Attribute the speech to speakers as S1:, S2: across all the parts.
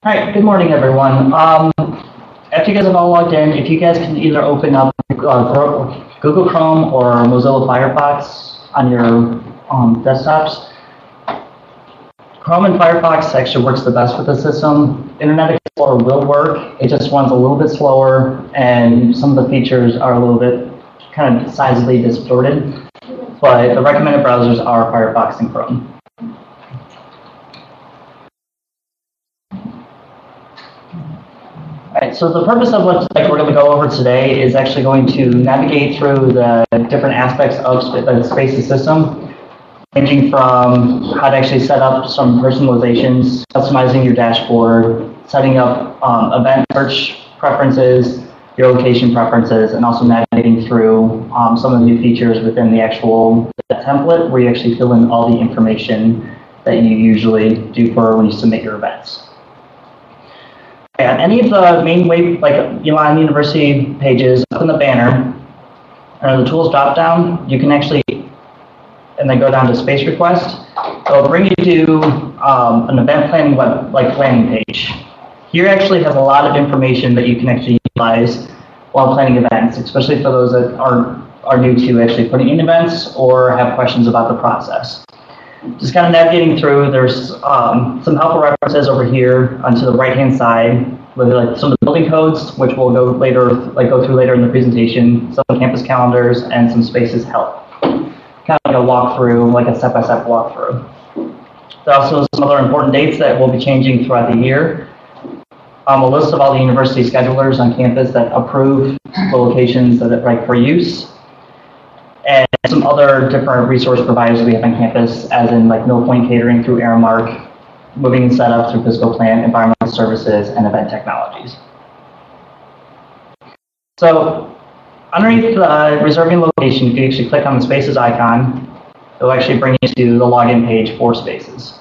S1: All right, good morning, everyone. After you guys have all logged in, if you guys can either open up Google Chrome or Mozilla Firefox on your desktops. Chrome and Firefox actually works the best with the system. Internet Explorer will work, it just runs a little bit slower, and some of the features are a little bit kind of sizably distorted. But the recommended browsers are Firefox and Chrome. Alright, so the purpose of what we're going to go over today is actually going to navigate through the different aspects of the Spaces system, ranging from how to actually set up some personalizations, customizing your dashboard, setting up event search preferences, your location preferences, and also navigating through some of the new features within the actual template where you actually fill in all the information that you usually do for when you submit your events. On any of the main like Elon University pages, up in the banner, under the tools drop down, you can actually, and then go down to space request. It'll bring you to an event planning planning page. Here actually has a lot of information that you can actually utilize while planning events, especially for those that are new to actually putting in events or have questions about the process. Just kind of navigating through, there's some helpful references over here onto the right-hand side, with like some of the building codes, which we'll go through later in the presentation, some campus calendars, and some Spaces help. Kind of like a walkthrough, like a step-by-step walkthrough. There are also some other important dates that will be changing throughout the year. A list of all the university schedulers on campus that approve the locations that are for use. And some other different resource providers we have on campus, as in like Mill Point Catering through Aramark, Moving and Setup through Physical Plant, Environmental Services, and Event Technologies. So underneath the reserving location, if you actually click on the Spaces icon, it'll actually bring you to the login page for Spaces.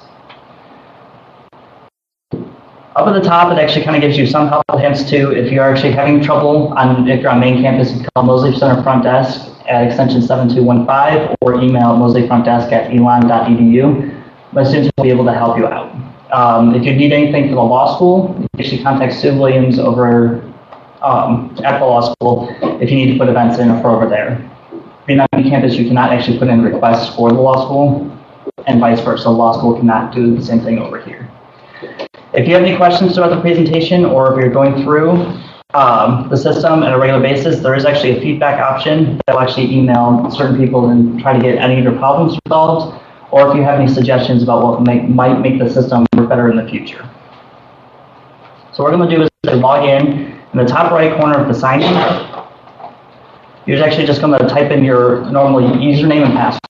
S1: Up at the top, it actually kind of gives you some helpful hints too. If you're actually having trouble, if you're on main campus, you can call Moseley Center Front Desk at extension 7215 or email moseleyfrontdesk@elon.edu. My students will be able to help you out. If you need anything for the law school, you can actually contact Sue Williams over at the law school if you need to put events in or for over there. If you're not on campus, you cannot actually put in requests for the law school, and vice versa. Law school cannot do the same thing over here. If you have any questions throughout the presentation, or if you're going through the system on a regular basis, there is actually a feedback option that will actually email certain people and try to get any of your problems resolved, or if you have any suggestions about what might make the system work better in the future. So what we're going to do is log in the top right corner of the sign in. You're actually just going to type in your normal username and password.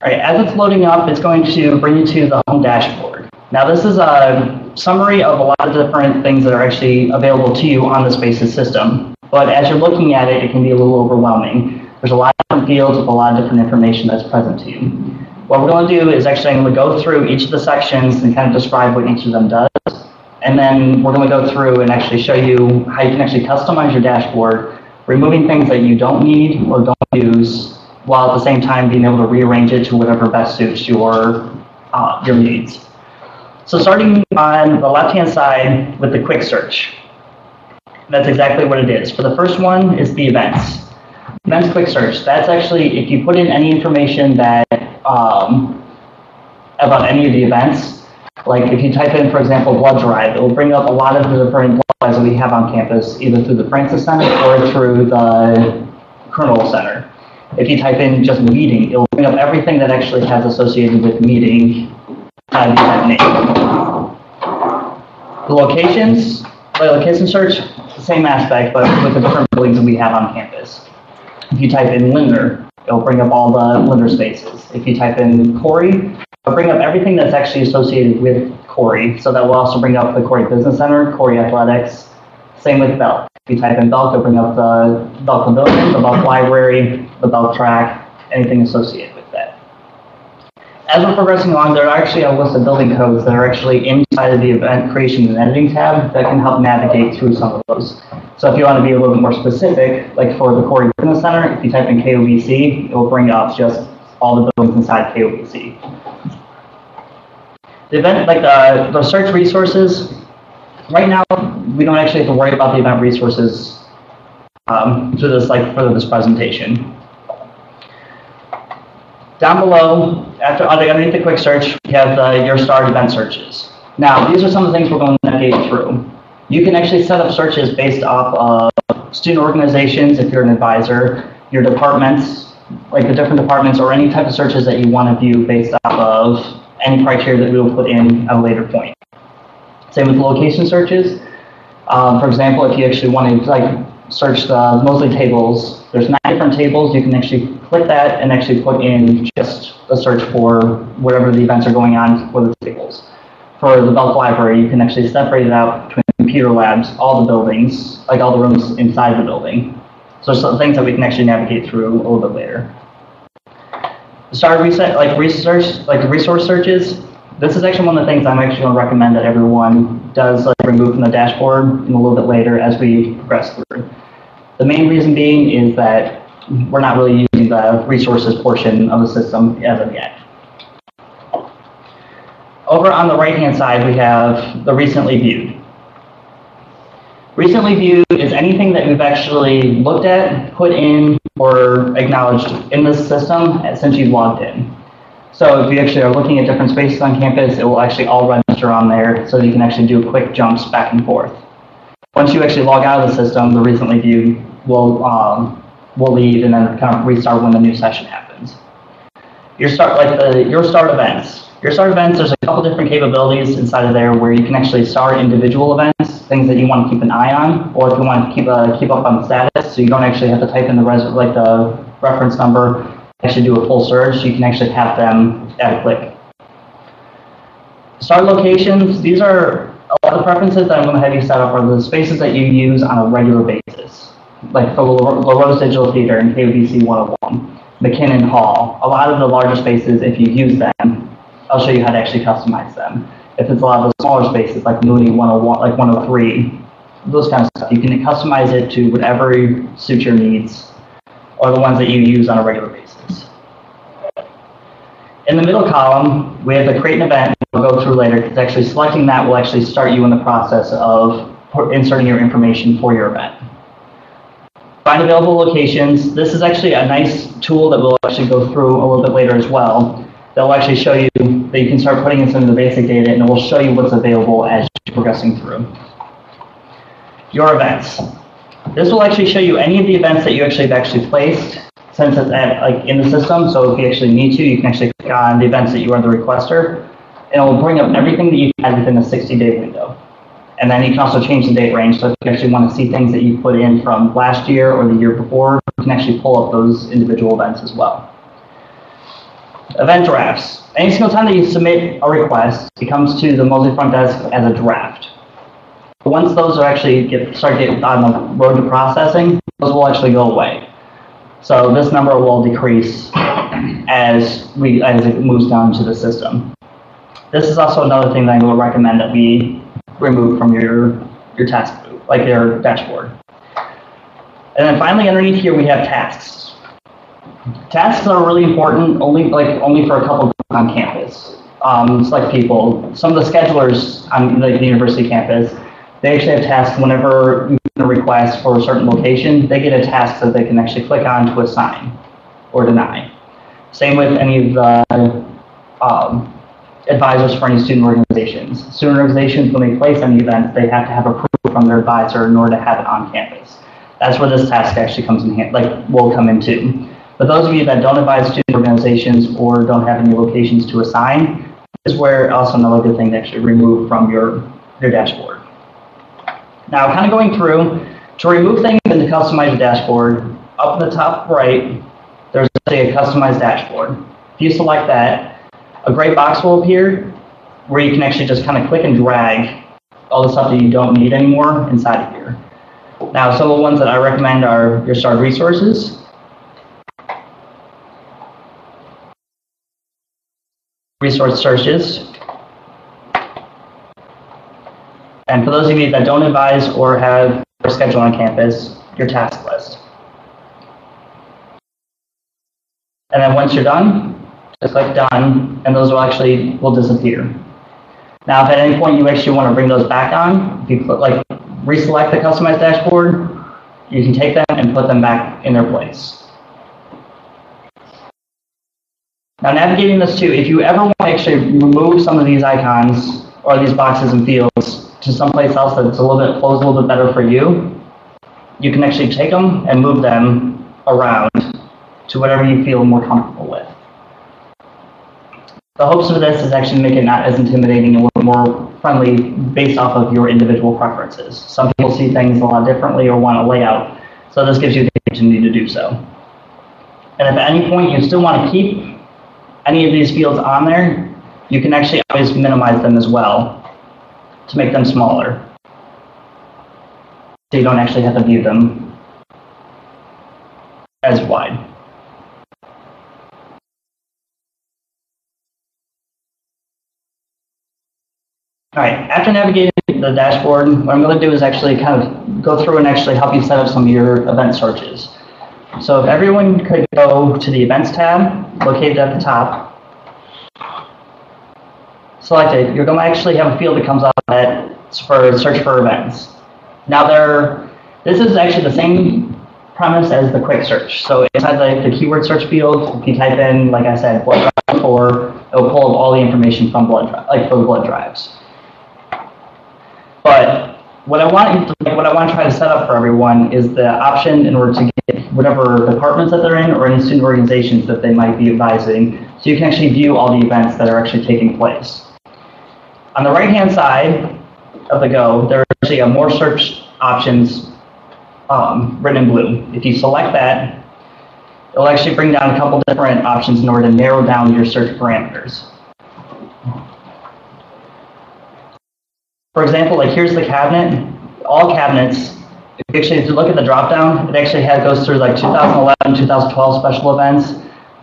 S1: All right, as it's loading up, it's going to bring you to the home dashboard. Now this is a summary of a lot of different things that are actually available to you on the Spaces system. But as you're looking at it, it can be a little overwhelming. There's a lot of different fields with a lot of different information that's present to you. What we're going to do is actually I'm going to go through each of the sections and kind of describe what each of them does. And then we're going to go through and actually show you how you can actually customize your dashboard, removing things that you don't need or don't use, while at the same time being able to rearrange it to whatever best suits your needs. So starting on the left-hand side with the quick search. That's exactly what it is. For the first one is the events. Events quick search. That's actually, if you put in any information that about any of the events, like if you type in, for example, blood drive, it will bring up a lot of the different blood drives that we have on campus, either through the Francis Center or through the Colonel Center. If you type in just meeting, it will bring up everything that actually has associated with meeting that name. The locations, the location search, same aspect, but with the different buildings that we have on campus. If you type in Linder, it'll bring up all the Linder spaces. If you type in Corey, it'll bring up everything that's actually associated with Corey. So that will also bring up the Corey Business Center, Corey Athletics, Same with Belk. If you type in Belk, it'll bring up the Belk Pavilion, the Belk Library, the Belk Track, anything associated with that. As we're progressing along, there are actually a list of building codes that are actually inside of the event creation and editing tab that can help navigate through some of those. So if you want to be a little bit more specific, like for the Corey Business Center, if you type in KOBC, it will bring up just all the buildings inside KOBC. The event, like the search resources, right now we don't actually have to worry about the event resources through this, like for this presentation. Down below, underneath the quick search, we have your starred event searches. Now, these are some of the things we're going to navigate through. You can actually set up searches based off of student organizations, if you're an advisor, your departments, like the different departments, or any type of searches that you want to view based off of any criteria that we will put in at a later point. Same with location searches. For example, if you actually want to search the mostly tables, there's 9 different tables. You can actually click that and actually put in just a search for whatever the events are going on for the tables. For the Belk Library, you can actually separate it out between computer labs, all the buildings, like all the rooms inside the building. So there's some things that we can actually navigate through a little bit later. Start reset, resource searches. This is actually one of the things I'm actually going to recommend that everyone does remove from the dashboard a little bit later as we progress through. The main reason being is that we're not really using the resources portion of the system as of yet. Over on the right-hand side, we have the recently viewed. Recently viewed is anything that we've actually looked at, put in, or acknowledged in this system since you've logged in. So if you actually are looking at different spaces on campus, it will actually all register on there so that you can actually do quick jumps back and forth. Once you actually log out of the system, the recently viewed will leave and then kind of restart when the new session happens. Your start events. Your start events, there's a couple different capabilities inside of there where you can actually start individual events, things that you want to keep an eye on, or if you want to keep up on the status, so you don't actually have to type in the reference number, actually do a full search. You can actually have them at a click. Start locations. These are a lot of the preferences that I'm going to have you set up are the spaces that you use on a regular basis, like for LaRose Digital Theater and KOBC 101, McKinnon Hall. A lot of the larger spaces, if you use them, I'll show you how to actually customize them. If it's a lot of the smaller spaces like Mooney 101, like 103, those kind of stuff, you can customize it to whatever suits your needs or the ones that you use on a regular basis. In the middle column, we have the create an event we'll go through later, because actually selecting that will actually start you in the process of inserting your information for your event. Find available locations. This is actually a nice tool that we'll actually go through a little bit later as well. That will actually show you that you can start putting in some of the basic data, and it will show you what's available as you're progressing through. Your events. This will actually show you any of the events that you actually have placed since it's in the system. So if you actually need to, you can actually click on the events that you are the requester, and it will bring up everything that you've had within a 60-day window. And then you can also change the date range. So if you actually want to see things that you put in from last year or the year before, you can actually pull up those individual events as well. Event drafts. Any single time that you submit a request, it comes to the Mosley front desk as a draft. Once those are actually start getting on the road to processing, those will actually go away. So this number will decrease as it moves down to the system. This is also another thing that I would recommend that we remove from your task, like your dashboard. And then finally, underneath here, we have tasks. Tasks are really important only for a couple of on campus. It's like people, some of the schedulers on the university campus, they actually have tasks whenever you get a request for a certain location, they get a task that they can actually click on to assign or deny. Same with any of the advisors for any student organizations. Student organizations, when they place any events, they have to have approval from their advisor in order to have it on campus. That's where this task actually comes in will come into. But those of you that don't advise student organizations or don't have any locations to assign, is where also another good thing to actually remove from your dashboard. Now, kind of going through, to remove things and to customize your dashboard, up in the top right, there's actually a customized dashboard. If you select that, a gray box will appear where you can actually just kind of click and drag all the stuff that you don't need anymore inside of here. Now, some of the ones that I recommend are your stored resources, resource searches, and for those of you that don't advise or have a schedule on campus, your task list. And then once you're done, just click done, and those will disappear. Now, if at any point you actually want to bring those back on, if you reselect the customized dashboard, you can take them and put them back in their place. Now, navigating this too, if you ever want to actually remove some of these icons or these boxes and fields to someplace else that's flows a little bit better for you, you can actually take them and move them around to whatever you feel more comfortable with. The hopes of this is actually make it not as intimidating and a little more friendly based off of your individual preferences. Some people see things a lot differently or want a layout, so this gives you the opportunity to do so. And if at any point you still want to keep any of these fields on there, you can actually always minimize them as well to make them smaller, so you don't actually have to view them as wide. All right, after navigating the dashboard, what I'm going to do is actually kind of go through and actually help you set up some of your event searches. So if everyone could go to the Events tab, located at the top, select it, you're going to actually have a field that comes up for search for events. Now this is actually the same premise as the quick search. So inside the keyword search field, if you type in, like I said, blood drive, or it will pull up all the information from blood drives. But what I want to try to set up for everyone is the option in order to get whatever departments that they're in or any student organizations that they might be advising, so you can actually view all the events that are actually taking place. On the right-hand side of the Go, there are actually more search options written in blue. If you select that, it'll actually bring down a couple different options in order to narrow down your search parameters. For example, here's the cabinet. All cabinets, if you look at the drop-down, it actually goes through 2011, 2012 special events,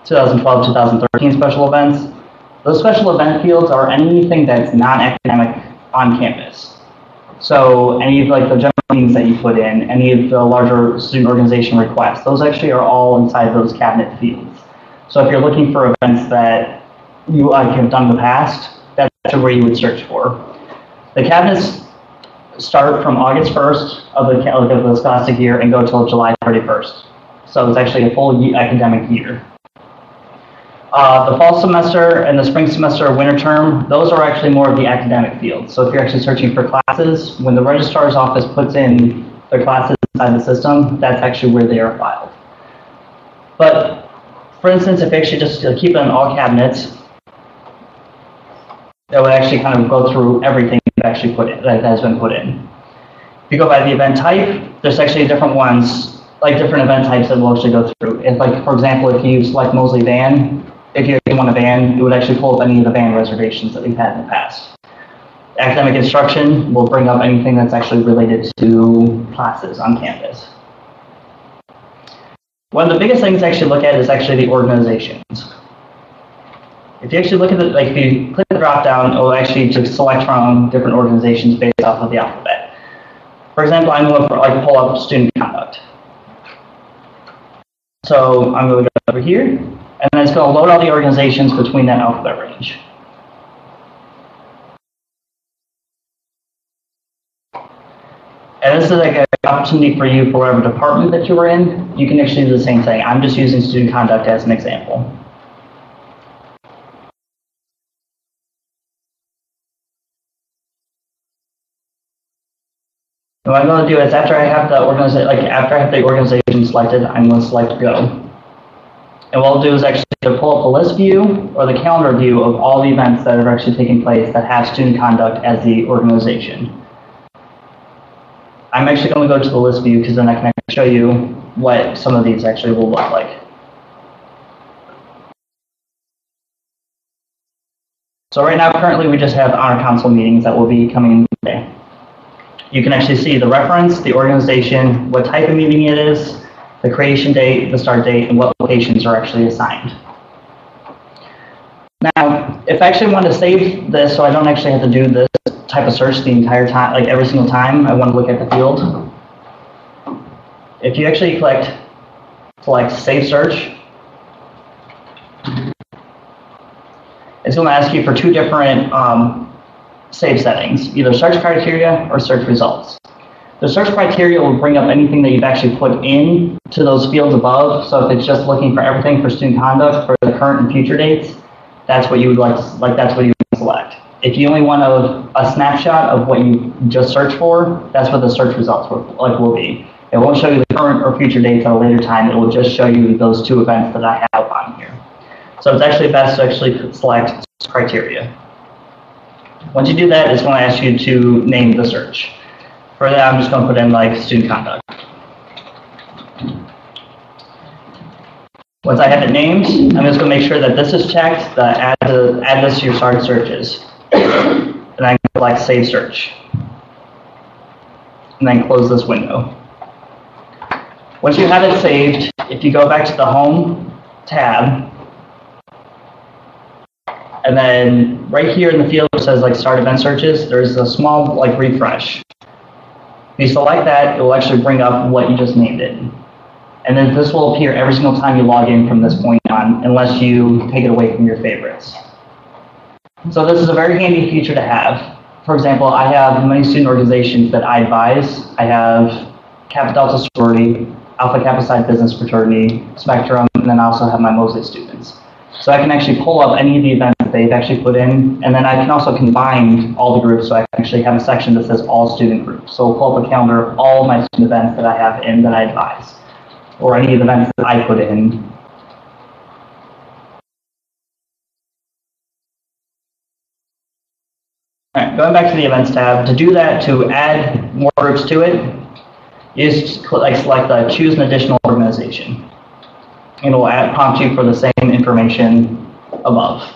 S1: 2012, 2013 special events. Those special event fields are anything that's non-academic on campus. So any of the general meetings that you put in, any of the larger student organization requests, those actually are all inside those cabinet fields. So if you're looking for events that you have done in the past, that's where you would search for. The cabinets start from August 1st of the scholastic year and go till July 31st. So it's actually a full academic year. The fall semester and the spring semester or winter term, those are actually more of the academic fields. So if you're actually searching for classes, when the registrar's office puts in their classes inside the system, that's actually where they are filed. But for instance, if you actually just keep it on all cabinets, that would actually kind of go through everything that has been put in. If you go by the event type, there's actually different ones, different event types that will actually go through. If for example, if you select Mosley Van, if you want a van, it would actually pull up any of the van reservations that we've had in the past. Academic instruction will bring up anything that's actually related to classes on campus. One of the biggest things to actually look at is actually the organizations. If you actually look at if you click the drop down, it will actually just select from different organizations based off of the alphabet. For example, I'm going to pull up student conduct. So I'm going to go over here, and then it's going to load all the organizations between that alphabet range. And this is an opportunity for you for whatever department that you were in. You can actually do the same thing. I'm just using student conduct as an example. And what I'm going to do is after I have the organization selected, I'm going to select Go. And what I'll do is actually pull up the list view or the calendar view of all the events that are actually taking place that have student conduct as the organization. I'm actually going to go to the list view because then I can show you what some of these actually will look like. So right now, currently, we just have honor council meetings that will be coming today. You can actually see the reference, the organization, what type of meeting it is, the creation date, the start date, and what locations are actually assigned. Now, if I actually want to save this so I don't actually have to do this type of search the entire time, like every single time I want to look at the field, if you actually select Save Search, it's going to ask you for two different save settings, either search criteria or search results. The search criteria will bring up anything that you've actually put in to those fields above. So if it's just looking for everything for student conduct for the current and future dates, that's what you would that's what you would select. If you only want a snapshot of what you just searched for, that's what the search results will be. It won't show you the current or future dates at a later time. It will just show you those two events that I have on here. So it's actually best to actually select criteria. Once you do that, it's going to ask you to name the search. For that, I'm just going to put in like student conduct. Once I have it named, I'm just going to make sure that this is checked, add this to your started searches. And I can select Save Search. And then close this window. Once you have it saved, if you go back to the Home tab, and then right here in the field where it says like Start Event Searches, there's a small like refresh. If you select that, it will actually bring up what you just named it. And then this will appear every single time you log in from this point on, unless you take it away from your favorites. So this is a very handy feature to have. For example, I have many student organizations that I advise. I have Kappa Delta Sorority, Alpha Kappa Psi Business Fraternity, Spectrum, and then I also have my Mosaic students. So I can actually pull up any of the events that they've actually put in, and then I can also combine all the groups, so I can actually have a section that says all student groups. So I'll pull up a calendar of all my student events that I have in that I advise, or any of the events that I put in. All right, going back to the Events tab, to do that, to add more groups to it, you just select the Choose an Additional Organization. And it will prompt you for the same information above.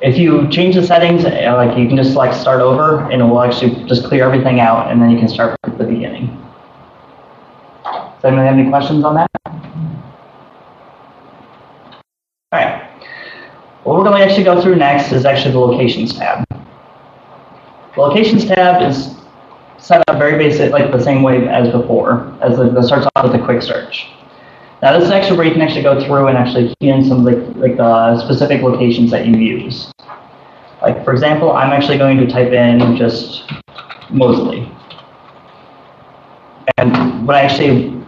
S1: If you change the settings, like you can just select Start Over, and it will actually just clear everything out, and then you can start from the beginning. Does anyone have any questions on that? All right. What we're going to actually go through next is actually the Locations tab. The Locations tab is set up very basic, like the same way as before, as it starts off with a quick search. Now this is actually where you can actually go through and actually key in some of the specific locations that you use. Like for example, I'm actually going to type in just Moseley. And when I actually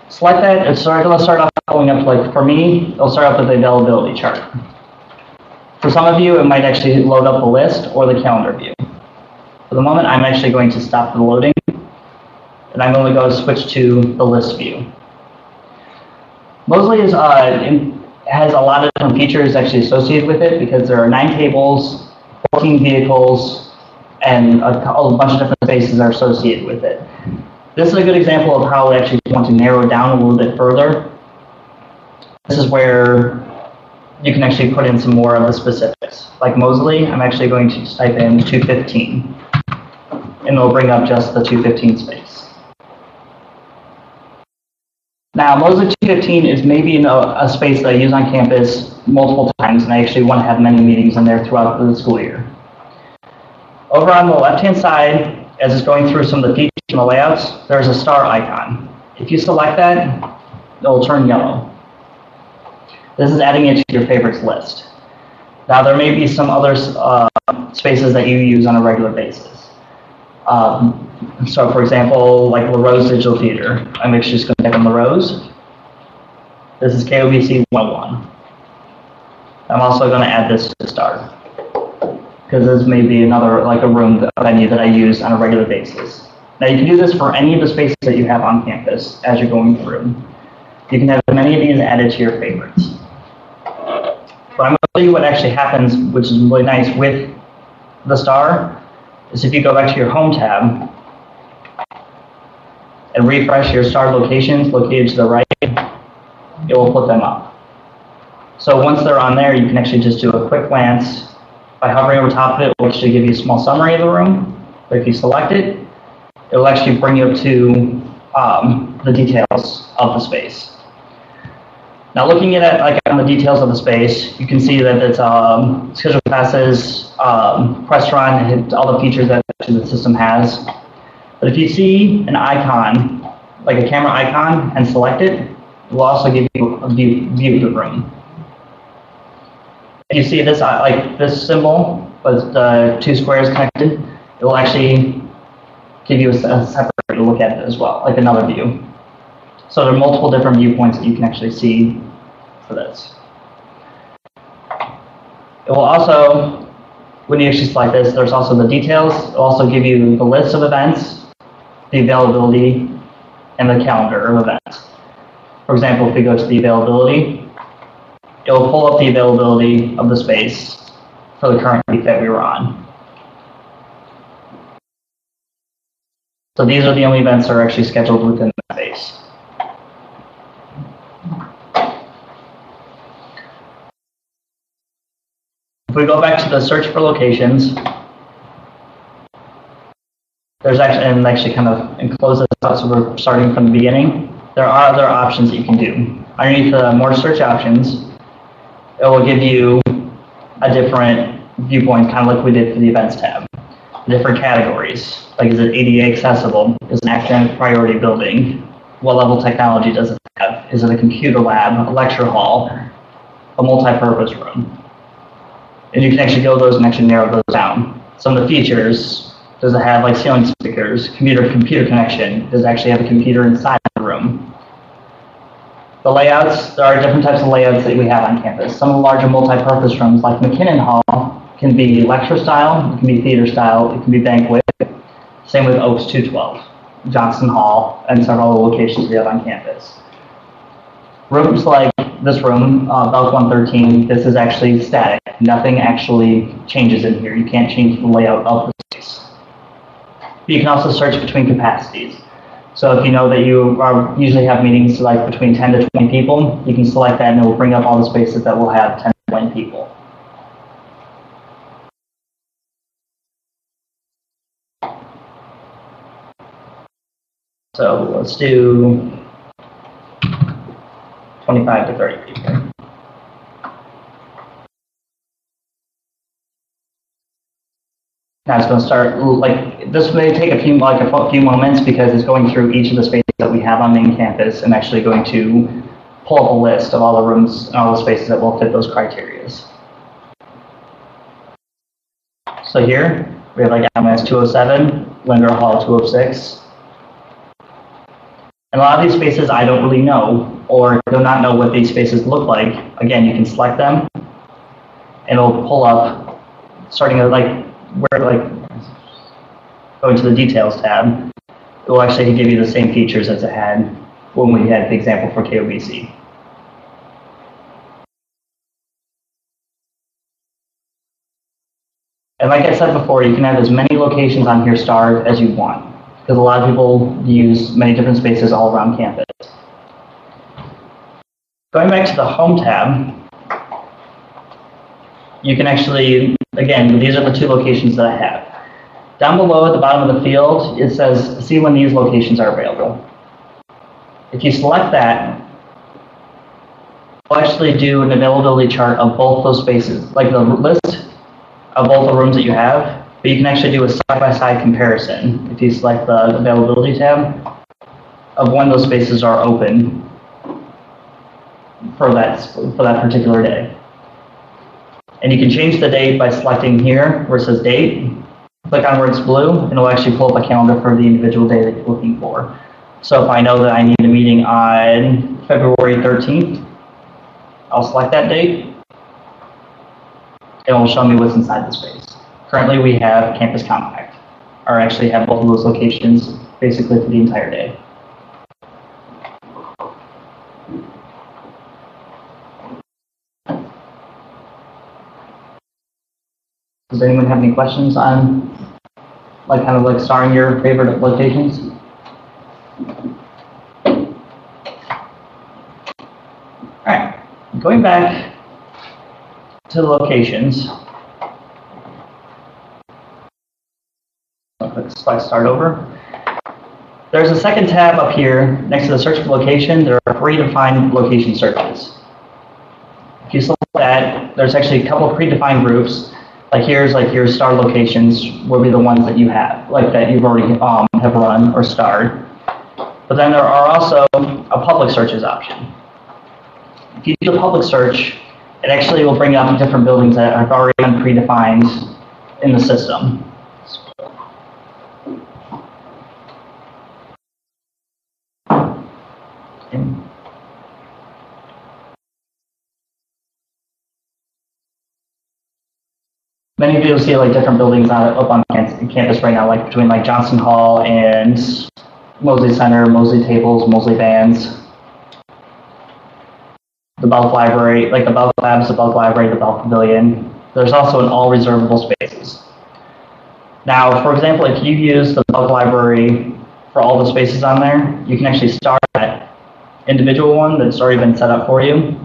S1: select that, it'll start off going up like, for me, it'll start off with the availability chart. For some of you, it might actually load up the list or the calendar view. For the moment, I'm actually going to stop the loading, and I'm going to go switch to the list view. Moseley has a lot of different features actually associated with it, because there are 9 tables, 14 vehicles, and a bunch of different spaces are associated with it. This is a good example of how we actually want to narrow down a little bit further. This is where you can actually put in some more of the specifics. Like Moseley, I'm actually going to just type in 215, and it'll bring up just the 215 space. Now, Moseley 215 is maybe a space that I use on campus multiple times, and I actually want to have many meetings in there throughout the school year. Over on the left-hand side, as it's going through some of the features and the layouts, there's a star icon. If you select that, it will turn yellow. This is adding it to your favorites list. Now, there may be some other spaces that you use on a regular basis. So, for example, like LaRose Digital Theater. I'm actually just going to type in LaRose. This is KOBC 101. I'm also going to add this to star, because this may be another, like a room venue that I use on a regular basis. Now, you can do this for any of the spaces that you have on campus as you're going through. You can have many of these added to your favorites. But I'm going to tell you what actually happens, which is really nice with the star, is if you go back to your Home tab and refresh your starred locations located to the right, it will put them up. So once they're on there, you can actually just do a quick glance. By hovering over top of it, it will actually give you a small summary of the room. But if you select it, it will actually bring you up to the details of the space. Now looking at it, like on the details of the space, you can see that it's scheduled classes, restaurant, and all the features that the system has. But if you see an icon, like a camera icon, and select it, it will also give you a view of the room. If you see this, like this symbol with the two squares connected, it will actually give you a separate way to look at it as well, like another view. So there are multiple different viewpoints that you can actually see for this. It will also, when you actually select this, there's also the details. It will also give you the list of events, the availability, and the calendar of events. For example, if we go to the availability, it will pull up the availability of the space for the current week that we were on. So these are the only events that are actually scheduled within the space. If we go back to the search for locations, there's actually kind of enclose this out, so we're starting from the beginning. There are other options that you can do. Underneath the more search options, it will give you a different viewpoint, kind of like we did for the events tab. Different categories, like is it ADA accessible? Is it an academic priority building? What level technology does it have? Is it a computer lab, a lecture hall, a multi-purpose room? And you can actually go those and actually narrow those down. Some of the features, does it have like ceiling speakers, computer connection? Does it actually have a computer inside the room? The layouts, there are different types of layouts that we have on campus. Some of the larger multi-purpose rooms like McKinnon Hall can be lecture style, it can be theater style, it can be banquet. Same with Oaks 212, Johnson Hall, and several other locations we have on campus. Rooms like this room, Belk 113, this is actually static. Nothing actually changes in here. You can't change the layout of the space. You can also search between capacities. So if you know that you usually have meetings like between 10 to 20 people, you can select that and it will bring up all the spaces that will have 10 to 20 people. So let's do 25 to 30 people. Now it's going to start, like, this may take a few moments because it's going through each of the spaces that we have on main campus and actually going to pull up a list of all the rooms and all the spaces that will fit those criteria. So here, we have like LMS 207, Linder Hall 206. And a lot of these spaces I don't really know or do not know what these spaces look like. Again, you can select them and it'll pull up, starting at going to the details tab, it will actually give you the same features as it had when we had the example for KOBC. And like I said before, you can have as many locations on here starred as you want, because a lot of people use many different spaces all around campus. Going back to the Home tab, you can actually, again, these are the two locations that I have. Down below at the bottom of the field, it says, see when these locations are available. If you select that, we'll actually do an availability chart of both those spaces, like the list of both the rooms that you have, but you can actually do a side-by-side comparison if you select the availability tab of when those spaces are open for that particular day. And you can change the date by selecting here where it says date, click on where it's blue, and it'll actually pull up a calendar for the individual day that you're looking for. So if I know that I need a meeting on February 13th, I'll select that date, and it will show me what's inside the space. Currently we have Campus Compact, or actually have both of those locations basically for the entire day. Does anyone have any questions on, like, kind of like starring your favorite locations? All right, going back to the locations. I'll click select start over. There's a second tab up here next to the search for location. There are predefined location searches. If you select that, there's actually a couple of predefined groups. Like here's like your star locations will be the ones that you have, like that you've already have run or starred. But then there are also a public searches option. If you do the public search, it actually will bring up different buildings that have already been predefined in the system. Many of you will see like different buildings up on campus right now, like between like Johnson Hall and Mosley Center, Mosley Tables, Mosley Bands, the Belk Library, like the Belk Labs, the Belk Library, the Belk Pavilion. There's also an all reservable spaces. Now, for example, if you use the Belk Library for all the spaces on there, you can actually start that individual one that's already been set up for you.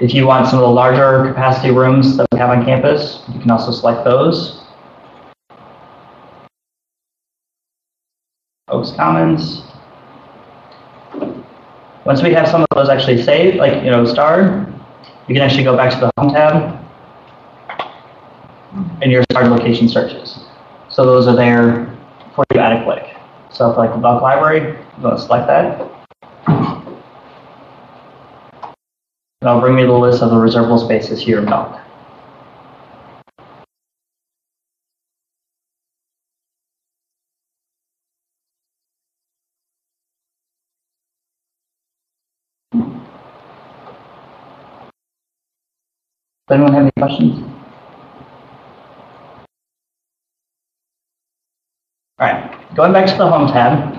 S1: If you want some of the larger capacity rooms that we have on campus, you can also select those. Oaks Commons. Once we have some of those actually saved, like starred, you can actually go back to the Home tab and your starred location searches. So those are there for you at a click. So for like the Belk Library, I'm going to select that. That'll bring me the list of the reservable spaces here in Belk. Does anyone have any questions? All right, going back to the Home tab.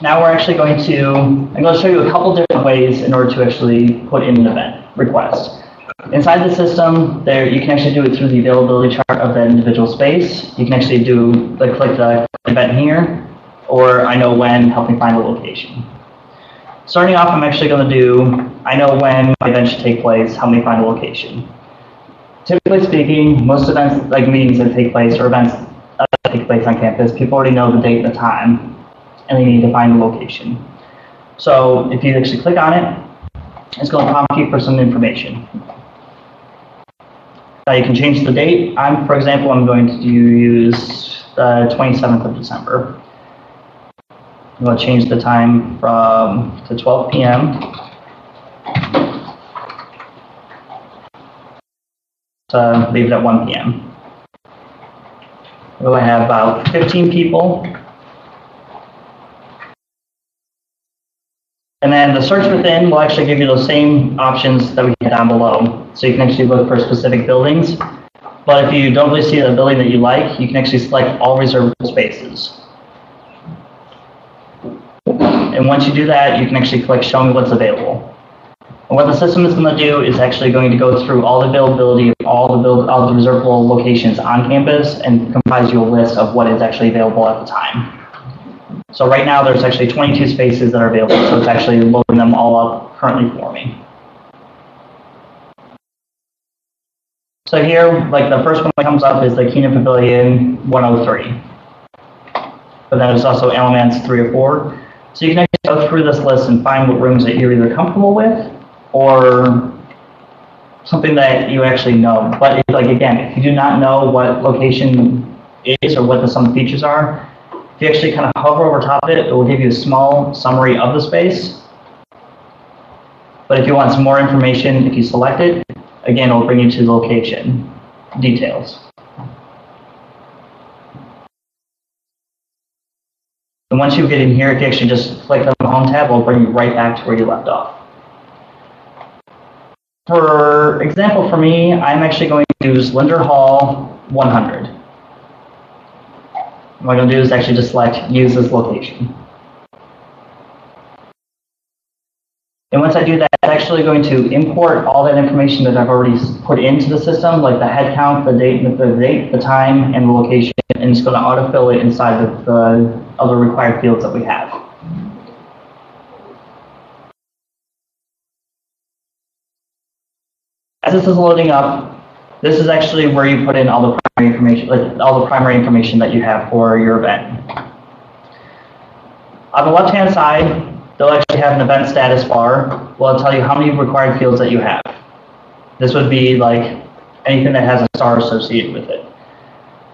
S1: Now we're actually I'm going to show you a couple different ways in order to actually put in an event request. Inside the system, you can actually do it through the availability chart of that individual space. You can actually click the event here, or I know when, help me find the location. Starting off, I'm actually going to do, I know when my event should take place, help me find the location. Typically speaking, most events, like meetings that take place, or events that take place on campus, people already know the date and the time, and they need to find the location. So if you actually click on it, it's going to prompt you for some information. Now you can change the date. For example, I'm going to use the 27th of December. I'm going to change the time to 12 p.m. to leave it at 1 p.m. We're going to have about 15 people. And then the search within will actually give you those same options that we had down below. So you can actually look for specific buildings. But if you don't really see a building that you like, you can actually select all reservable spaces. And once you do that, you can actually click Show Me What's Available. And what the system is going to do is actually going to go through all the availability of all the reservable locations on campus and comprise you a list of what is actually available at the time. So right now there's actually 22 spaces that are available, so it's actually loading them all up currently for me. So here, like the first one that comes up is the Keenan Pavilion 103. But then there's also Alamance 304. So you can actually go through this list and find what rooms that you're either comfortable with or something that you actually know. But if you do not know what location is or what some of the features are, if you actually kind of hover over top of it, it will give you a small summary of the space. But if you want some more information, if you select it, again, it will bring you to the location details. And once you get in here, if you actually just click on the Home tab, it will bring you right back to where you left off. For example, for me, I'm actually going to use Linder Hall 100. What I'm going to do is actually just select Use this location. And once I do that, it's actually going to import all that information that I've already put into the system, like the head count, the date, the time, and the location, and it's going to autofill it inside of the other required fields that we have. As this is loading up, this is actually where you put in all the primary information, like all the primary information that you have for your event. On the left-hand side, they'll actually have an event status bar. Well, it'll tell you how many required fields that you have. This would be like anything that has a star associated with it.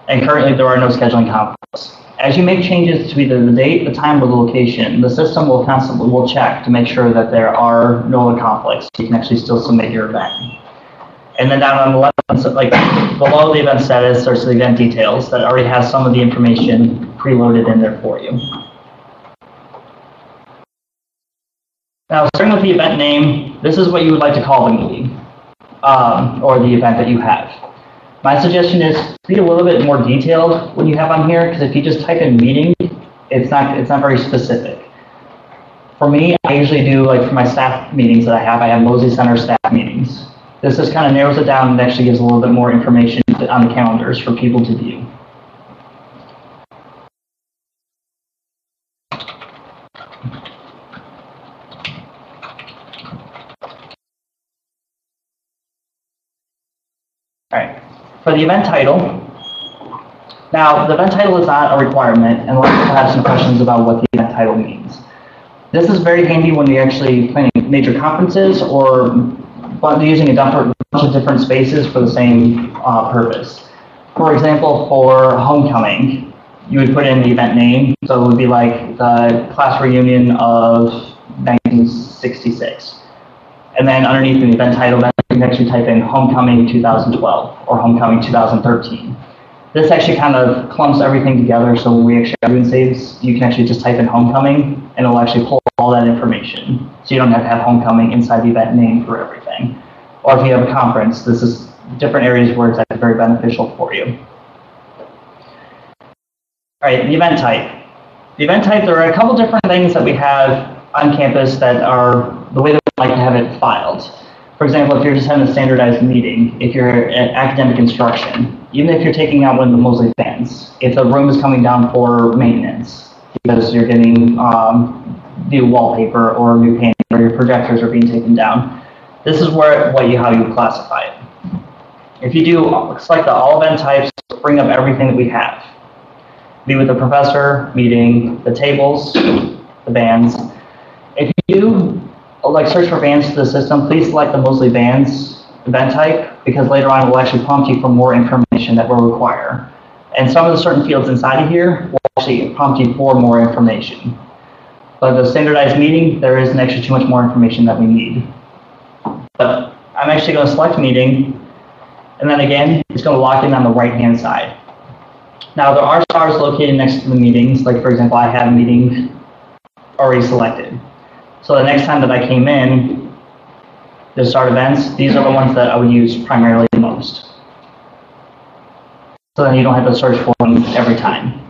S1: And currently, there are no scheduling conflicts. As you make changes to either the date, the time, or the location, the system will constantly check to make sure that there are no conflicts. You can actually still submit your event. And then down on the left, like below the event status, there's the event details that already has some of the information preloaded in there for you. Now, starting with the event name, this is what you would like to call the meeting, or the event that you have. My suggestion is be a little bit more detailed when you have on here, because if you just type in meeting, it's not very specific. For me, I usually do, like for my staff meetings that I have Mosley Center staff meetings. This just kind of narrows it down and actually gives a little bit more information on the calendars for people to view. All right, for the event title, now the event title is not a requirement, and a lot of people have some questions about what the event title means. This is very handy when you're actually planning major conferences or using a bunch of different spaces for the same purpose. For example, for homecoming, you would put in the event name, so it would be like the class reunion of 1966. And then underneath the event title, you can actually type in homecoming 2012 or homecoming 2013. This actually kind of clumps everything together, so when we actually are doing saves, you can actually just type in homecoming, and it'll actually pull all that information. So you don't have to have homecoming inside the event name for everything. Or if you have a conference, this is different areas where it's actually very beneficial for you. All right, the event type. The event type, there are a couple different things that we have on campus that are the way that we like to have it filed. For example, if you're just having a standardized meeting, if you're at academic instruction, even if you're taking out one of the Mosley fans, if the room is coming down for maintenance, because you're getting new wallpaper or new painting, or your projectors are being taken down, this is how you classify it. If you do select the all event types, bring up everything that we have. Be with the professor, meeting, the tables, the bands. If you do like search for bands to the system, please select the Mosley bands event type, because later on it will actually prompt you for more information that we'll require. And some of the certain fields inside of here will actually prompt you for more information. But the standardized meeting, there isn't actually too much more information that we need. But I'm actually going to select meeting, and then again, it's going to lock in on the right-hand side. Now, there are stars located next to the meetings. Like, for example, I have meetings already selected. So the next time that I came in, the start events, these are the ones that I would use primarily the most. So then you don't have to search for them every time.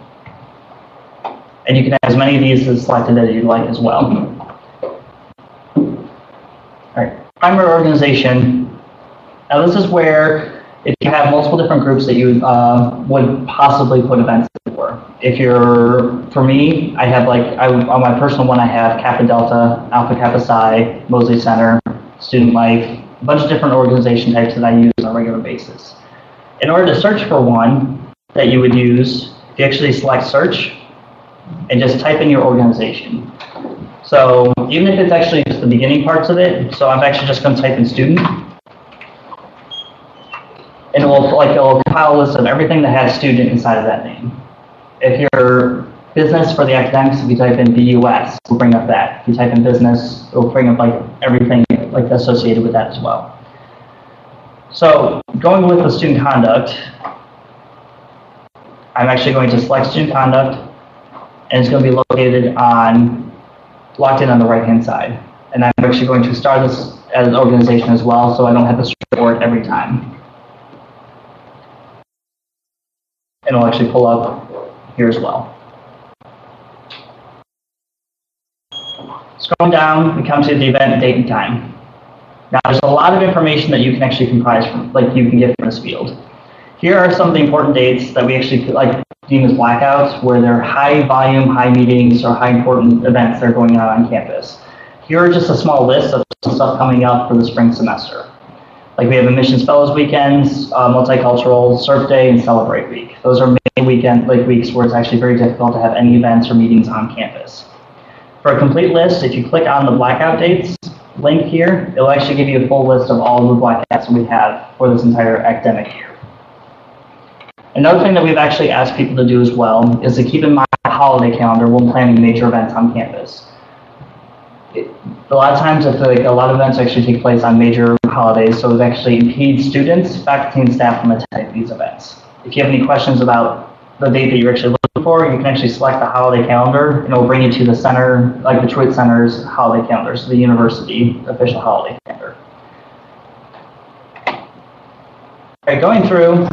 S1: And you can have as many of these as selected as you'd like as well. All right, primary organization. Now this is where if you have multiple different groups that you would possibly put events for. If you're, for me, I have on my personal one I have Kappa Delta, Alpha Kappa Psi, Mosley Center, Student Life, a bunch of different organization types that I use on a regular basis. In order to search for one that you would use, you actually select search and just type in your organization. So even if it's actually just the beginning parts of it, so I'm actually just going to type in student, and it will compile a list of everything that has student inside of that name. If you're business for the academics, if you type in BUS, it'll bring up that. If you type in business, it'll bring up everything associated with that as well. So going with the student conduct, I'm actually going to select student conduct, and it's going to be locked in on the right-hand side. And I'm actually going to start this as an organization as well, so I don't have to search for it every time. And it'll actually pull up here as well. Scrolling down, we come to the event date and time. Now, there's a lot of information that you can actually comprise from, you can get from this field. Here are some of the important dates that we actually deem as blackouts, where they're high volume, high meetings, or high important events that are going on campus. Here are just a small list of stuff coming up for the spring semester. Like we have Admissions Fellows weekends, Multicultural, Surf Day, and Celebrate Week. Those are main weeks where it's actually very difficult to have any events or meetings on campus. For a complete list, if you click on the blackout dates link here, it'll actually give you a full list of all the blackouts we have for this entire academic year. Another thing that we've actually asked people to do as well is to keep in mind the holiday calendar when planning major events on campus. A lot of times, a lot of events actually take place on major holidays, so it actually impedes students, faculty, and staff from attending these events. If you have any questions about the date that you're actually looking for, you can actually select the holiday calendar, and it'll bring you to the center, like the Truett Center's holiday calendar, so the university official holiday calendar. All right, going through,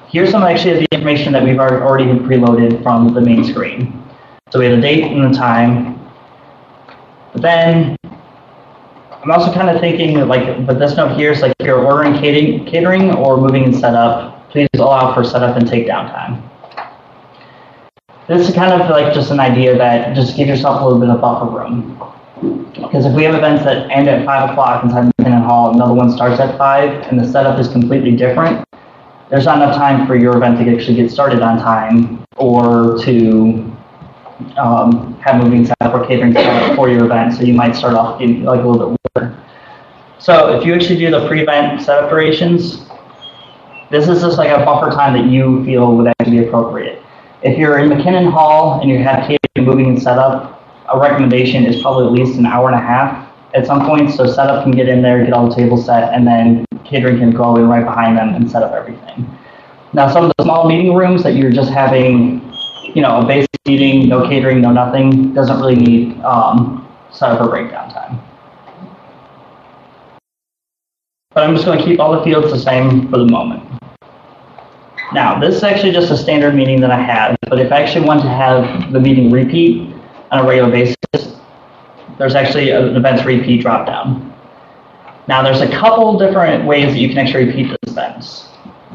S1: here's some actually of the information that we've already preloaded from the main screen. So we have the date and the time. But then I'm also kind of thinking that, but this note here is like if you're ordering catering or moving and setup, please allow for setup and takedown time. This is kind of like just an idea that just give yourself a little bit of buffer room. Because if we have events that end at 5 o'clock inside McKinnon Hall, another one starts at 5, and the setup is completely different, there's not enough time for your event to actually get started on time or to have moving setup or catering setup for your event, so you might start off in like a little bit later. So if you actually do the pre-event setup durations, this is just like a buffer time that you feel would actually be appropriate. If you're in McKinnon Hall and you have catering, moving, and setup, a recommendation is probably at least an hour and a half at some point, so setup can get in there, get all the tables set, and then catering can go in right behind them and set up everything. Now, some of the small meeting rooms that you're just having, a basic meeting, no catering, no nothing, doesn't really need setup or breakdown time. But I'm just going to keep all the fields the same for the moment. Now, this is actually just a standard meeting that I have, but if I actually want to have the meeting repeat on a regular basis, there's actually an events repeat dropdown. Now, there's a couple different ways that you can actually repeat this events.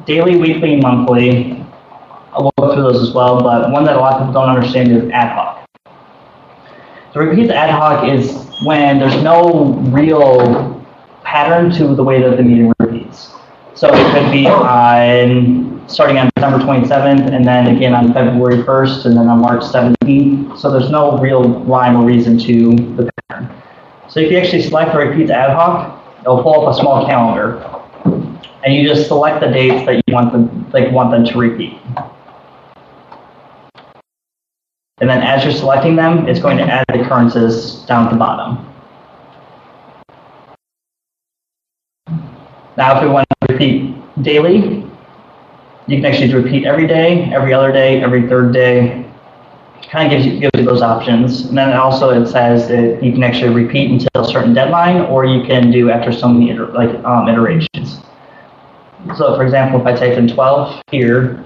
S1: Daily, weekly, and monthly. I'll go through those as well, but one that a lot of people don't understand is ad hoc. So repeat ad hoc is when there's no real pattern to the way that the meeting repeats. So it could be starting on December 27th, and then again on February 1st, and then on March 17th. So there's no real rhyme or reason to the pattern. So if you actually select the repeat ad hoc, it'll pull up a small calendar, and you just select the dates that you want them to repeat. And then as you're selecting them, it's going to add the occurrences down at the bottom. Now if we want to repeat daily, you can actually repeat every day, every other day, every third day. Kind of gives you those options. And then also it says that you can actually repeat until a certain deadline, or you can do after so many iterations. So for example, if I type in 12 here,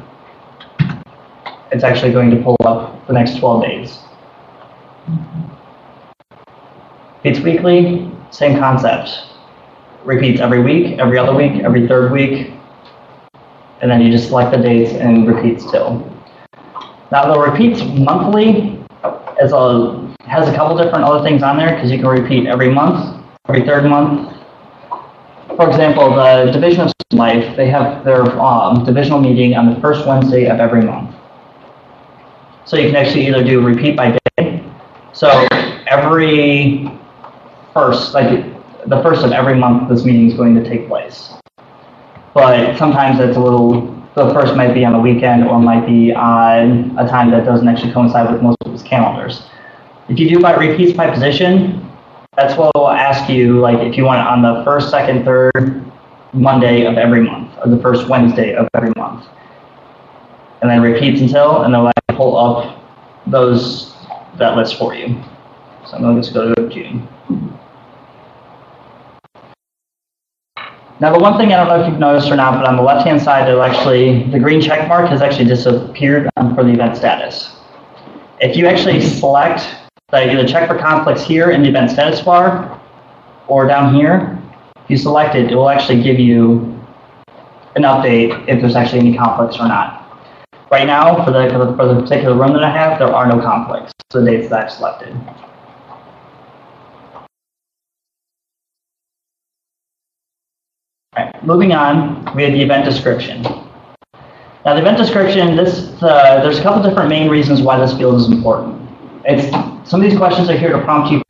S1: it's actually going to pull up the next 12 days. Repeats weekly, same concept. Repeats every week, every other week, every third week, and then you just select the dates and repeats till. Now the repeats monthly has a couple different other things on there, because you can repeat every month, every third month. For example, the Division of Student Life, they have their divisional meeting on the first Wednesday of every month. So you can actually either do repeat by day. So every first, the first of every month, this meeting is going to take place. But sometimes it's the first might be on a weekend, or might be on a time that doesn't actually coincide with most people's calendars. If you do by repeats by position, that's what will ask you, if you want it on the first, second, third Monday of every month, or the first Wednesday of every month. And then repeats until, and they'll pull up that list for you. So I'm going to just go to June. Now the one thing, I don't know if you've noticed or not, but on the left-hand side, the green check mark has actually disappeared for the event status. If you actually select, either check for conflicts here in the event status bar, or down here, if you select it, it will actually give you an update if there's actually any conflicts or not. Right now, for the particular room that I have, there are no conflicts, so the dates that I've selected. All right, moving on, we have the event description. Now the event description, there's a couple different main reasons why this field is important. Some of these questions are here to prompt you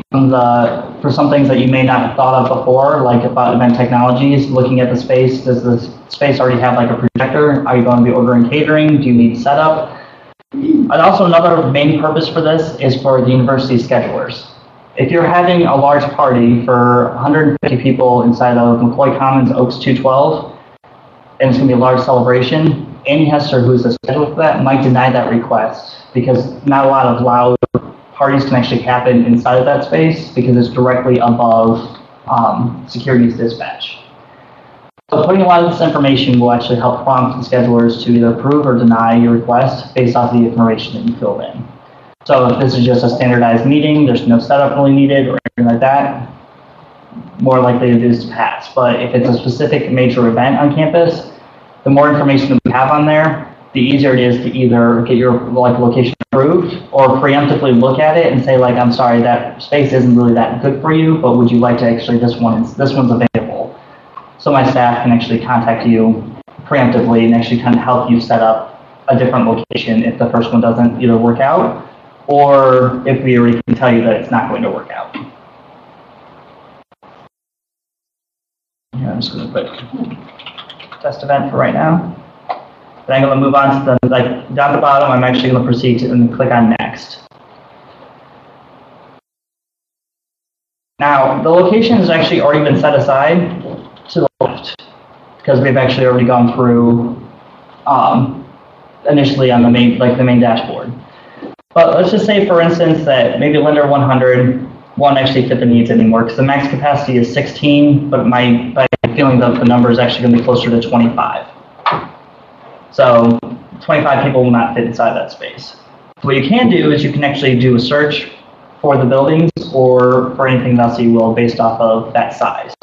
S1: for some things that you may not have thought of before, like about event technologies, looking at the space. Does the space already have like a projector? Are you going to be ordering catering? Do you need setup? And also another main purpose for this is for the university schedulers. If you're having a large party for 150 people inside of McCoy Commons Oaks 212, and it's going to be a large celebration, Annie Hester, who's the scheduler for that, might deny that request because not a lot of loud parties can actually happen inside of that space because it's directly above security's dispatch. So putting a lot of this information will actually help prompt the schedulers to either approve or deny your request based off the information that you filled in. So if this is just a standardized meeting, there's no setup really needed or anything like that, more likely it is to pass. But if it's a specific major event on campus, the more information that we have on there, the easier it is to either get your location approved or preemptively look at it and say like, I'm sorry, that space isn't really that good for you, but would you like to actually, this one's available. So my staff can actually contact you preemptively and actually kind of help you set up a different location if the first one doesn't either work out or if we already can tell you that it's not going to work out. Yeah, I'm just going to put test event for right now. Then I'm going to move on to the, down the bottom, I'm actually going to proceed to and click on next. Now, the location has actually already been set aside to the left because we've actually already gone through initially on the main, the main dashboard. But let's just say, for instance, that maybe lender 100 won't actually fit the needs anymore because the max capacity is 16, but my feeling that the number is actually going to be closer to 25. So 25 people will not fit inside that space. What you can do is you can actually do a search for the buildings or for anything else you will based off of that size.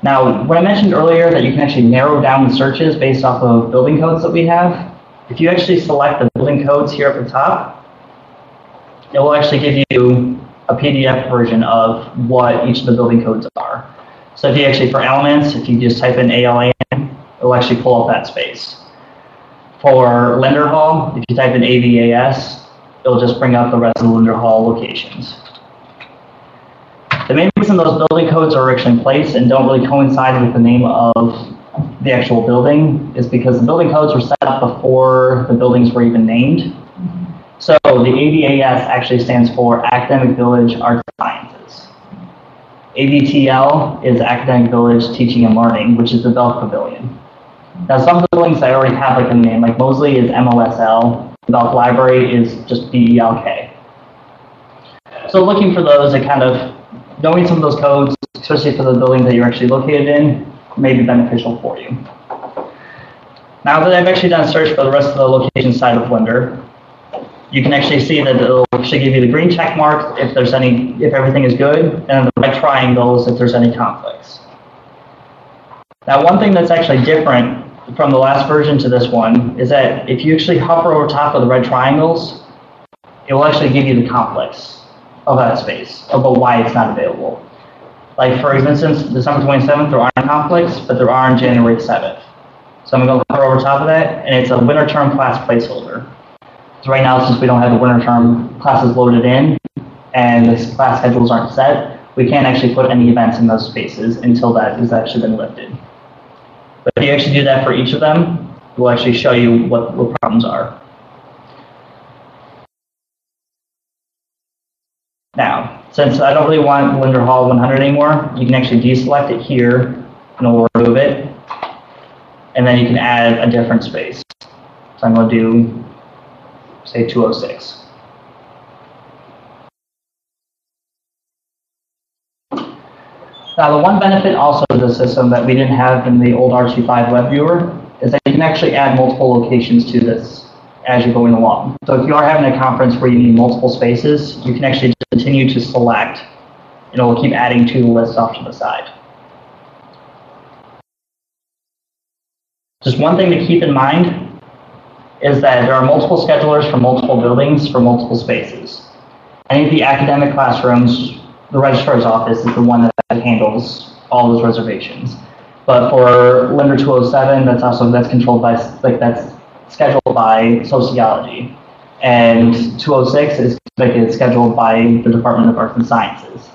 S1: Now, when I mentioned earlier that you can actually narrow down the searches based off of building codes that we have, if you actually select the building codes here at the top, it will actually give you a PDF version of what each of the building codes are. So if you actually, for elements, if you just type in ALAN, it will actually pull up that space. For lender hall, if you type in AVAS, it'll just bring up the rest of the lender hall locations. The main reason those building codes are actually in place and don't really coincide with the name of the actual building is because the building codes were set up before the buildings were even named. So the AVAS actually stands for Academic Village Arts and Sciences. AVTL is Academic Village Teaching and Learning, which is the Belk Pavilion. Now some buildings I already have a name, like Mosley is MOSL, Belk Library is just BELK. So looking for those, and kind of knowing some of those codes, especially for the building that you're actually located in, may be beneficial for you. Now that I've actually done a search for the rest of the location side of Blender, you can actually see that it'll actually give you the green check mark if everything is good, and the red triangles if there's any conflicts. Now, one thing that's actually different from the last version to this one is that if you actually hover over top of the red triangles, it will actually give you the conflicts of that space, about why it's not available. Like, for instance, December 27th, there aren't conflicts, but there are on January 7th. So I'm going to hover over top of that, and it's a winter term class placeholder. So right now, since we don't have the winter term classes loaded in, and the class schedules aren't set, we can't actually put any events in those spaces until that has actually been lifted. But if you actually do that for each of them, it will actually show you what the problems are. Now, since I don't really want Lender Hall 100 anymore, you can actually deselect it here, and it will remove it. And then you can add a different space. So I'm going to do, say, 206. Now, the one benefit also of the system that we didn't have in the old RT5 web viewer is that you can actually add multiple locations to this as you're going along. So if you are having a conference where you need multiple spaces, you can actually continue to select, and it will keep adding to the list off to the side. Just one thing to keep in mind is that there are multiple schedulers for multiple buildings for multiple spaces. Any of the academic classrooms, the registrar's office is the one that handles all those reservations. But for Lender 207, that's controlled by, like, that's scheduled by sociology. And 206 is scheduled by the Department of Arts and Sciences.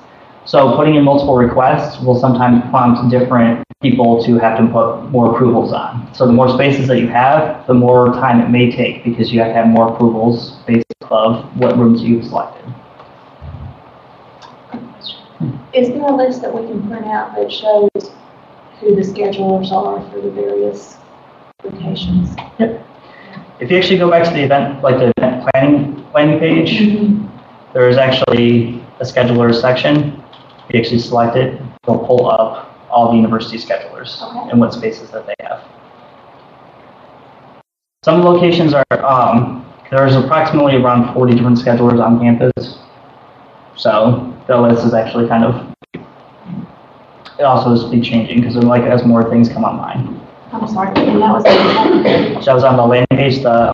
S1: So putting in multiple requests will sometimes prompt different people to have to put more approvals on. So the more spaces that you have, the more time it may take because you have to have more approvals based off what rooms you've selected.
S2: Is there a list that we can print out that shows who the schedulers are for the various locations?
S1: Yep. If you actually go back to the event, like the event planning page, there is actually a scheduler section. If you actually select it, it'll pull up all the university schedulers and what spaces that they have. Some locations are, there's approximately around 40 different schedulers on campus. So the list is actually kind of, it also is be changing because as more things come online.
S2: I'm sorry, and that was the
S1: So I was on the landing page, the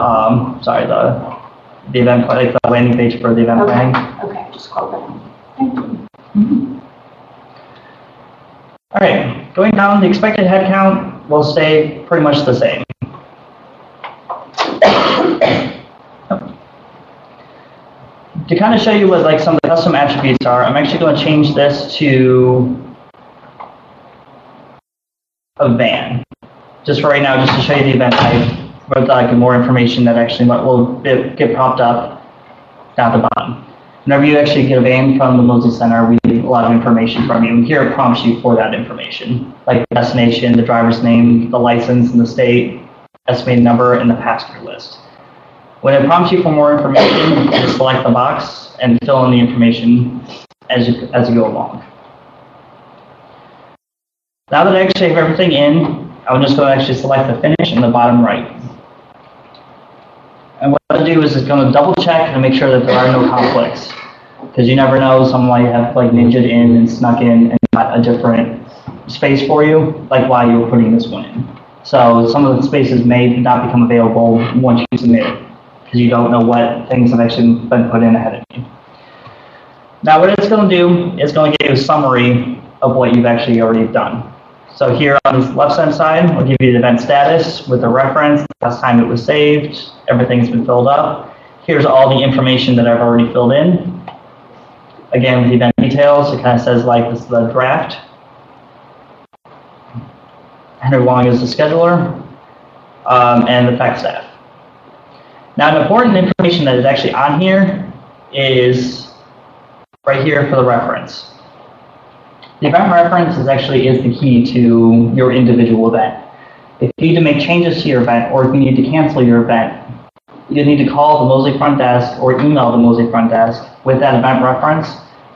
S1: event, like the landing page for the event planning.
S2: Okay, just scroll down. Thank you.
S1: All right, going down, the expected head count will stay pretty much the same. To kind of show you what like some of the custom attributes are, I'm actually going to change this to a van. Just for right now, just to show you the event type, with like more information that actually will get popped up down at the bottom. Whenever you actually get a van from the Mosley Center, we need a lot of information from you. Here it prompts you for that information, like the destination, the driver's name, the license in the state, estimated number, and the passenger list. When it prompts you for more information, you just select the box and fill in the information as you go along. Now that I actually have everything in, I'm just going to actually select the finish in the bottom right. And what I'll do is it's going to double check and make sure that there are no conflicts. Because you never know, someone might have like ninja'd in and snuck in and got a different space for you, like while you were putting this one in. So some of the spaces may not become available once you submit it, because you don't know what things have actually been put in ahead of you. Now what it's going to do is going to give you a summary of what you've actually already done. So here on the left-hand side, we'll give you the event status with the reference, the last time it was saved, everything's been filled up. Here's all the information that I've already filled in. Again, with the event details, it kind of says like this is the draft. Henry Wong is the scheduler, and the fact staff. Now, an important information that is actually on here is right here for the reference. The event reference is the key to your individual event. If you need to make changes to your event, or if you need to cancel your event, you need to call the Mosley front desk or email the Mosley front desk with that event reference,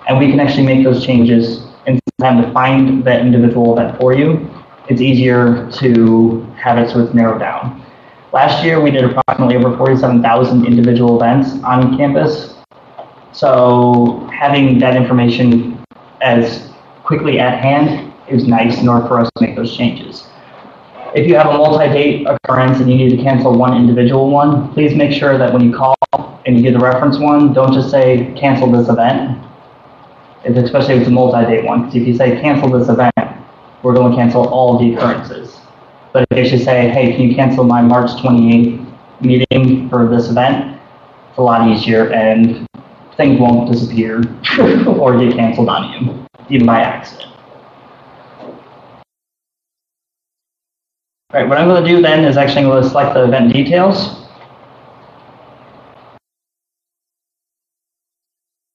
S1: and we can actually make those changes in time to find that individual event for you. It's easier to have it so it's narrowed down. Last year, we did approximately over 47,000 individual events on campus. So having that information as quickly at hand is nice in order for us to make those changes. If you have a multi-date occurrence and you need to cancel one individual one, please make sure that when you call and you get the reference one, don't just say cancel this event, especially if it's a multi-date one. Because if you say cancel this event, we're going to cancel all the occurrences. But if you actually say, hey, can you cancel my March 28th meeting for this event, it's a lot easier and things won't disappear or get canceled on you, even by accident. All right, what I'm going to do then is actually going to select the event details.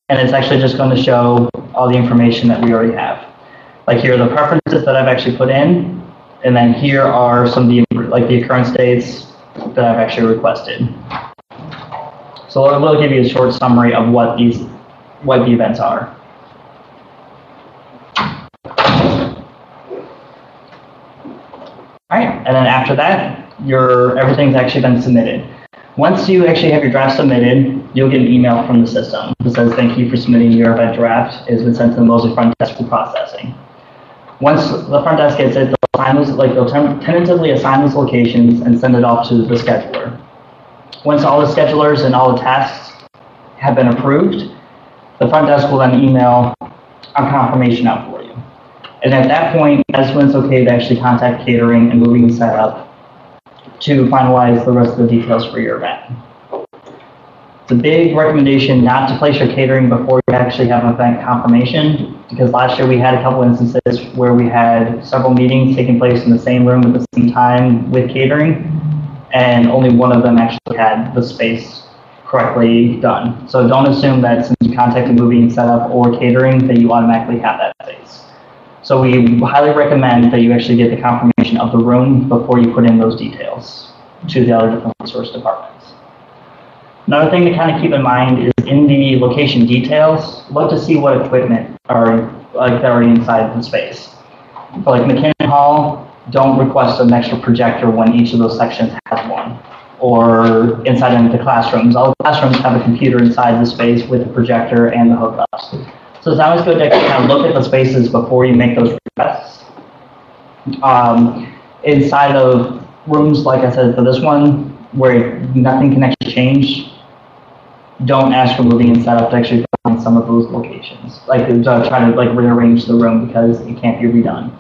S1: And it's actually just going to show all the information that we already have. Like here are the preferences that I've actually put in. And then here are some of the, like the occurrence dates that I've actually requested. So it will give you a short summary of what the events are. All right, and then after that, everything's actually been submitted. Once you actually have your draft submitted, you'll get an email from the system that says, thank you for submitting your event draft. It has been sent to the Mosley front desk for processing. Once the front desk gets it, they'll tentatively assign those locations and send it off to the scheduler. Once all the schedulers and all the tasks have been approved, the front desk will then email a confirmation out for you. And at that point, that's when it's okay to actually contact catering and moving setup to finalize the rest of the details for your event. It's a big recommendation not to place your catering before you actually have an event confirmation, because last year we had a couple instances where we had several meetings taking place in the same room at the same time with catering, and only one of them actually had the space correctly done. So don't assume that since you contacted moving setup or catering that you automatically have that space. So we highly recommend that you actually get the confirmation of the room before you put in those details to the other different resource departments. Another thing to kind of keep in mind is in the location details, look to see what equipment are like that are inside the space. For like McKinnon Hall, don't request an extra projector when each of those sections has one. Or inside the classrooms. All the classrooms have a computer inside the space with a projector and the hookups. So it's always good to kind of look at the spaces before you make those requests. Inside of rooms, like I said, for this one, where nothing can actually change, don't ask for moving and setup to actually find some of those locations. Like try to like rearrange the room because it can't be redone.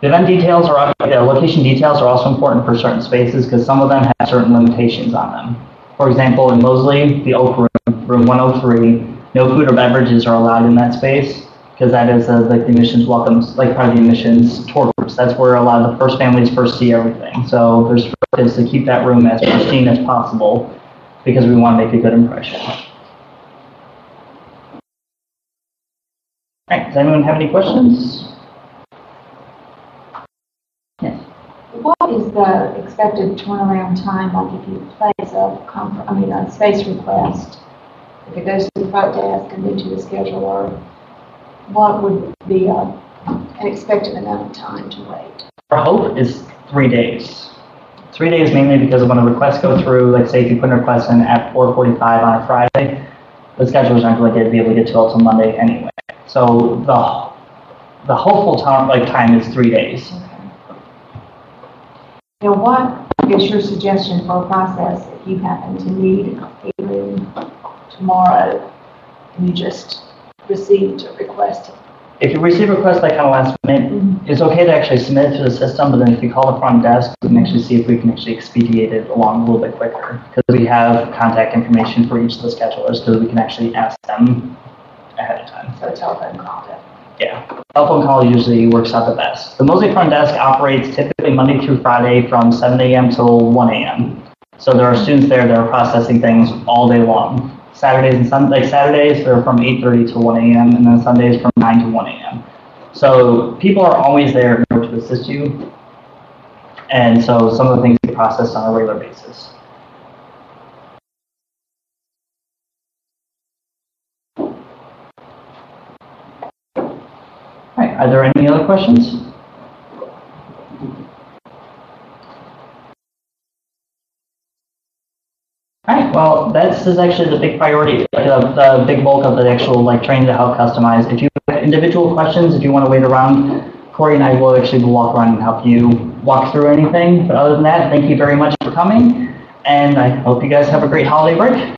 S1: The event details are, location details are also important for certain spaces because some of them have certain limitations on them. For example, in Mosley, the Oak Room, room 103, no food or beverages are allowed in that space because that is like the admissions welcomes, like part of the admissions tour groups. That's where a lot of the first families first see everything. So there's is to keep that room as pristine as possible because we want to make a good impression. All right, does anyone have any questions? Yes.
S2: What is the expected turnaround time, like if you place a space request, if it goes to the front desk and then to the scheduler, what would be an expected amount of time to wait?
S1: Our hope is 3 days. 3 days mainly because when a request go through, like say if you put a request in at 4:45 on a Friday, the schedulers aren't going to be able to get to it till Monday anyway. So the hopeful time is 3 days.
S2: Okay. Now, what is your suggestion for a process if you happen to need a room tomorrow and you just received a request?
S1: If you receive a request like kind of last minute, it's okay to actually submit it to the system, but then if you call the front desk, we can actually see if we can actually expedite it along a little bit quicker. Because we have contact information for each of the schedulers, because we can actually ask them ahead of time.
S2: So a telephone call then?
S1: Yeah, telephone call usually works out the best. The Mosley front desk operates typically Monday through Friday from 7 a.m. till 1 a.m. So there are students there that are processing things all day long. Saturdays and Sundays, like Saturdays, they're from 8:30 to 1 a.m. and then Sundays from 9 to 1 a.m. So people are always there in order to assist you. And so some of the things get processed on a regular basis. All right, are there any other questions? All right, well, this is actually the big priority, the big bulk of the actual training to help customize. If you have individual questions, if you want to wait around, Corey and I will actually walk around and help you walk through anything. But other than that, thank you very much for coming, and I hope you guys have a great holiday break.